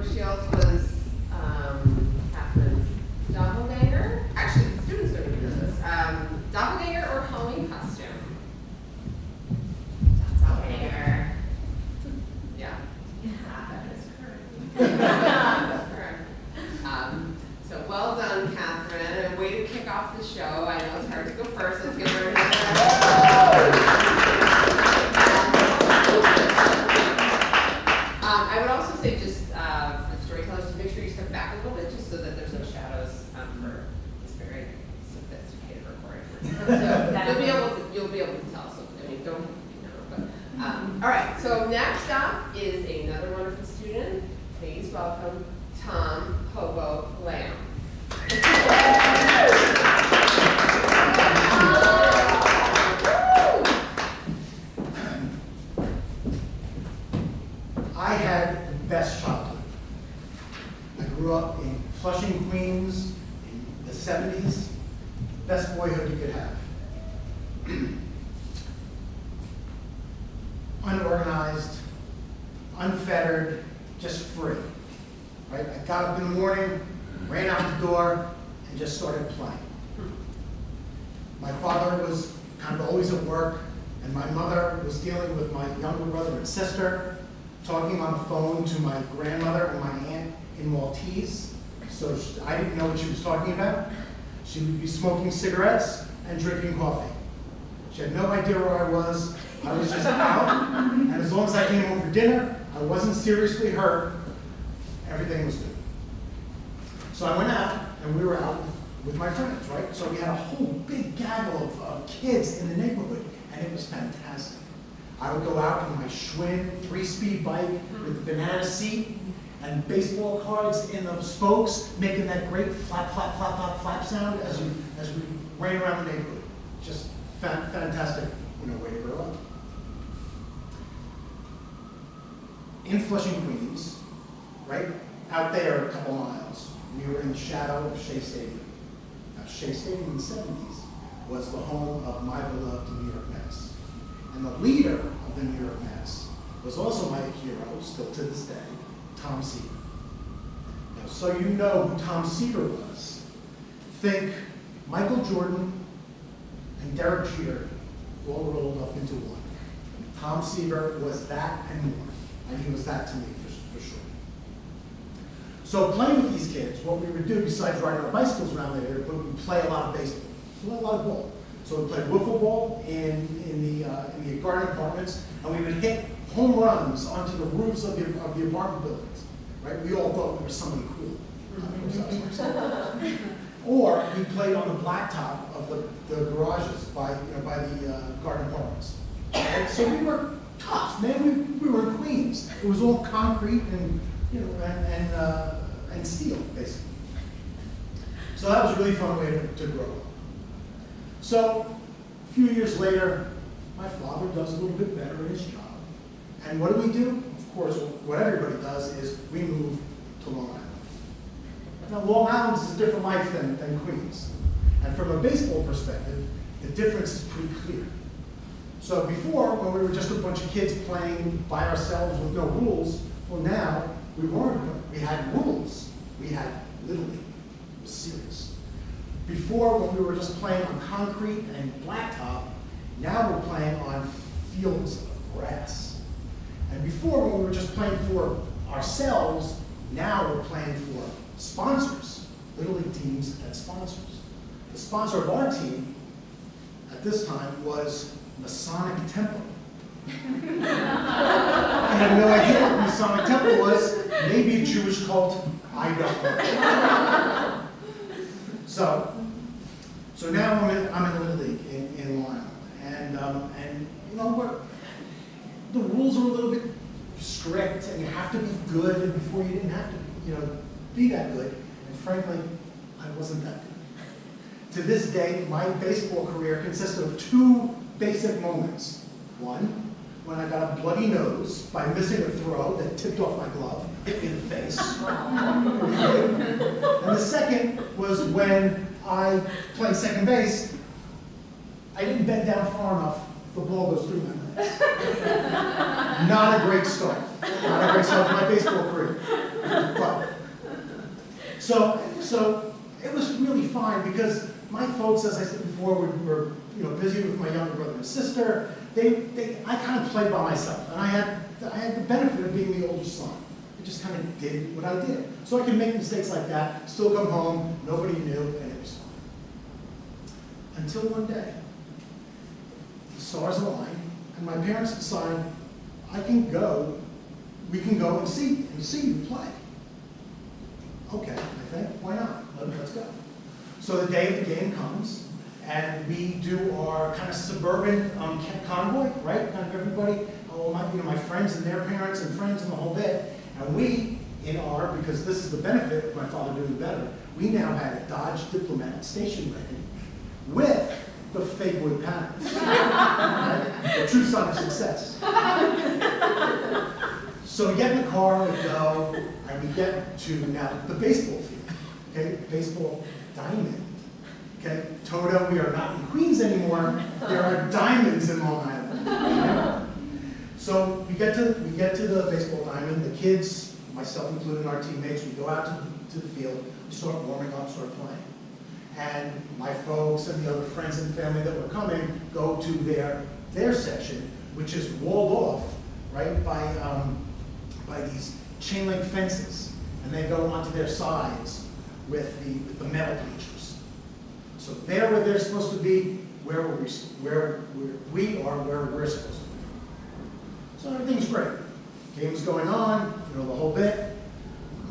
Brooke Shields was Catherine's doppelganger. Actually, the students don't even know this. Doppelganger or Halloween costume? Doppelganger. Yeah. That is correct. Correct. So well done, Catherine. And way to kick off the show. I know it's hard to go first. Let's give her another. I would also say just for the storytellers to make sure you step back a little bit just so that there's no shadows for this very sophisticated recording. So you'll be able to tell. So I mean, don't but all right. So next up is another wonderful student. Please welcome Tom Hobo Lamb. I had the best childhood. I grew up in Flushing, Queens in the 70s. Best boyhood you could have. Unorganized, unfettered, just free. Right? I got up in the morning, ran out the door, and just started playing. My father was kind of always at work, and my mother was dealing with my younger brother and sister, talking on the phone to my grandmother and my aunt in Maltese. So I didn't know what she was talking about. She would be smoking cigarettes and drinking coffee. She had no idea where I was. I was just out, and as long as I came home for dinner, I wasn't seriously hurt, everything was good. So I went out, and we were out with my friends, right? So we had a whole big gaggle of kids in the neighborhood, and it was fantastic. I would go out in my Schwinn 3-speed bike with the banana seat and baseball cards in the spokes, making that great flap, flap, flap, flap, flap sound as we ran around the neighborhood. Just fantastic, way to grow up. In Flushing, Queens, right out there a couple miles, we were in the shadow of Shea Stadium. Now, Shea Stadium in the 70s was the home of my beloved New York Mets. And the leader of the New York Mets was also my hero, still to this day, Tom Seaver. Now, so you know who Tom Seaver was, think Michael Jordan and Derek Jeter all rolled up into one. Tom Seaver was that and more, and he was that to me for sure. So playing with these kids, what we would do besides riding our bicycles around the area, we'd play a lot of baseball, play a lot of ball. So we played wiffle ball in the garden apartments, and we would hit home runs onto the roofs of the apartment buildings. Right? We all thought we were somebody cool. Or we played on the blacktop of the garages by the garden apartments. Right? So we were tough, man. We were in Queens. It was all concrete and and steel, basically. So that was a really fun way to grow up. So a few years later, my father does a little bit better in his job. And what do? Of course, what everybody does is we move to Long Island. Now, Long Island is a different life than Queens. And from a baseball perspective, the difference is pretty clear. So before, when we were just a bunch of kids playing by ourselves with no rules, well now, we weren't. We had rules. We had Little League. It was serious. Before, when we were just playing on concrete and blacktop, now we're playing on fields of grass. And before, when we were just playing for ourselves, now we're playing for sponsors, Little League teams and sponsors. The sponsor of our team at this time was Masonic Temple. I had no idea what Masonic Temple was. Maybe a Jewish cult. I don't know. So now I'm in Little League in Long Island, and you know what? The rules are a little bit strict, and you have to be good. And before you didn't have to, be that good. And frankly, I wasn't that good. To this day, my baseball career consisted of two basic moments. One, when I got a bloody nose by missing a throw that tipped off my glove, hit me in the face. And the second was when I played second base. I didn't bend down far enough, the ball goes through my legs. Not a great start. Not a great start to my baseball career. So it was really fine because my folks, as I said before, were busy with my younger brother and sister. I kind of played by myself, and I had the benefit of being the older son. I just kind of did what I did. So I could make mistakes like that, still come home, nobody knew, and it was fine. Until one day, the stars aligned, and my parents decided we can go and see you play. Okay, I think, why not? Let's go. So the day of the game comes, and we do our kind of suburban convoy, right? Kind of everybody, my friends and their parents and friends and the whole bit. And we, because this is the benefit of my father doing better, we now had a Dodge Diplomat station wagon with the fake wood panels. Right? The true sign of success. So we get in the car, we go, and we get to now the baseball field. Okay, baseball diamond. Okay, Toto, we are not in Queens anymore. There are diamonds in Long Island. Okay? So we get to the baseball diamond. The kids, myself including our teammates, we go out to the field. We start warming up, start playing. And my folks and the other friends and family that were coming go to their section, which is walled off, right, by these chain link fences, and they go onto their sides with the metal bleachers. So they're where they're supposed to be, where we're supposed to be. So everything's great. Game's going on, the whole bit.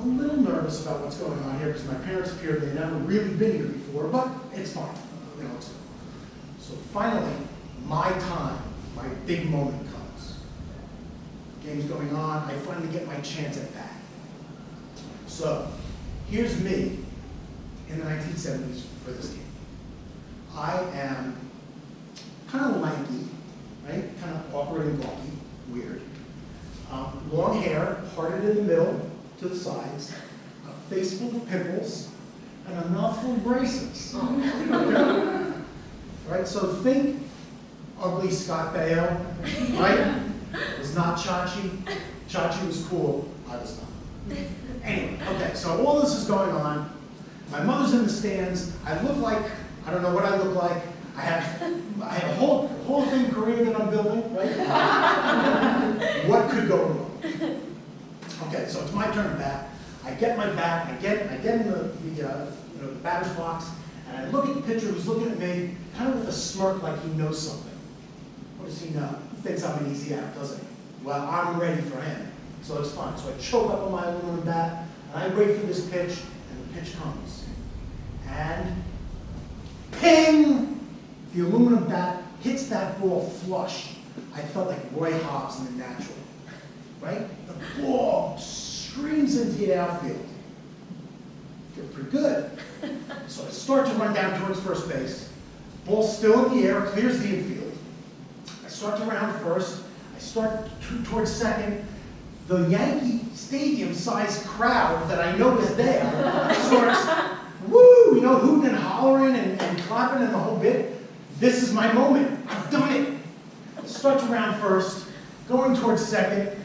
I'm a little nervous about what's going on here because my parents appear they've never really been here before, but it's fine. So finally, my time, my big moment comes. Game's going on, I finally get my chance at bat. So here's me in the 1970s for this game. I am kind of lanky, right? Kind of awkward and bulky, weird. Long hair, parted in the middle, to the sides, a face full of pimples, and a mouthful of braces. Okay? Right, so think ugly Scott Baio, right? Was not Chachi. Chachi was cool, I was not. Anyway, okay, so all this is going on. My mother's in the stands. I look like, I don't know what I look like. I have a whole thing career that I'm building, right? What could go wrong? Okay, so it's my turn to bat. I get my bat, I get in the batter's box, and I look at the pitcher who's looking at me, kind of with a smirk like he knows something. What does he know? He thinks I'm an easy out, doesn't he? Well, I'm ready for him, so it's fine. So I choke up on my aluminum bat, and I wait for this pitch, and the pitch comes. And ping! The aluminum bat hits that ball flush. I felt like Roy Hobbs in The Natural, right? The ball screams into the outfield. Feel pretty good. So I start to run down towards first base. Ball still in the air, clears the infield. I start to round first. I start towards second. The Yankee Stadium-sized crowd that I know is there starts, woo, hooting and hollering and clapping and the whole bit. This is my moment. I've done it. I start to round first, going towards second.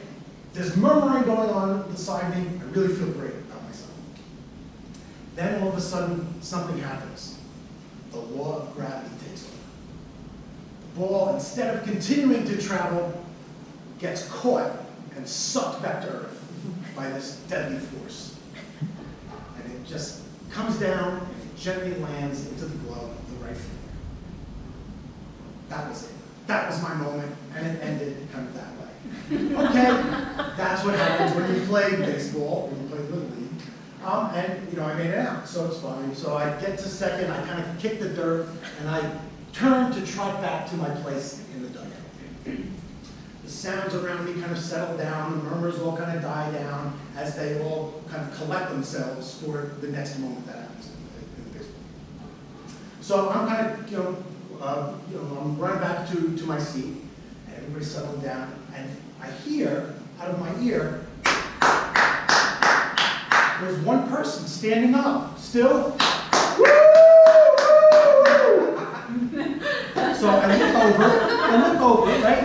There's murmuring going on beside me. I really feel great about myself. Then all of a sudden, something happens. The law of gravity takes over. The ball, instead of continuing to travel, gets caught and sucked back to earth by this deadly force. And it just comes down and it gently lands into the glove of the right fielder. That was it. That was my moment, and it ended kind of that way. Okay, that's what happens when you play baseball, when you play Little League. And I made it out, so it's fine. So I get to second, I kind of kick the dirt, and I turn to trot back to my place in the dugout. The sounds around me kind of settle down, the murmurs all kind of die down as they all kind of collect themselves for the next moment that happens in the baseball. So I'm kind of, I'm running back to my seat, and everybody's settling down, and I hear out of my ear, there's one person standing up, still. Woo! So I look over, right?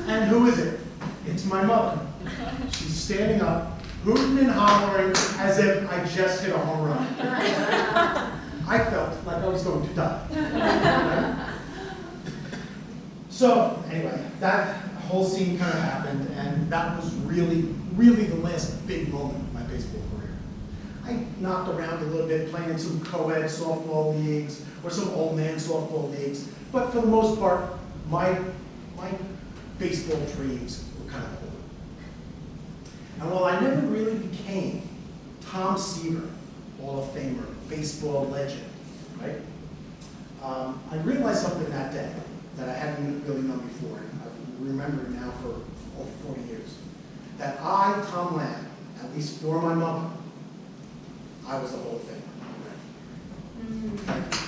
And who is it? It's my mother. She's standing up, hooting and hollering as if I just hit a home run. I felt like I was going to die. So anyway, that whole scene kind of happened, and that was really, really the last big moment of my baseball career. I knocked around a little bit, playing in some co-ed softball leagues or some old man softball leagues, but for the most part, my baseball dreams were kind of over. And while I never really became Tom Seaver, Hall of Famer, baseball legend, right? I realized something that day that I hadn't really known before, and I've remembered now for over 40 years. That I, Tom Lamb, at least for my mother, I was a Hall of Famer. Mm. Thank you.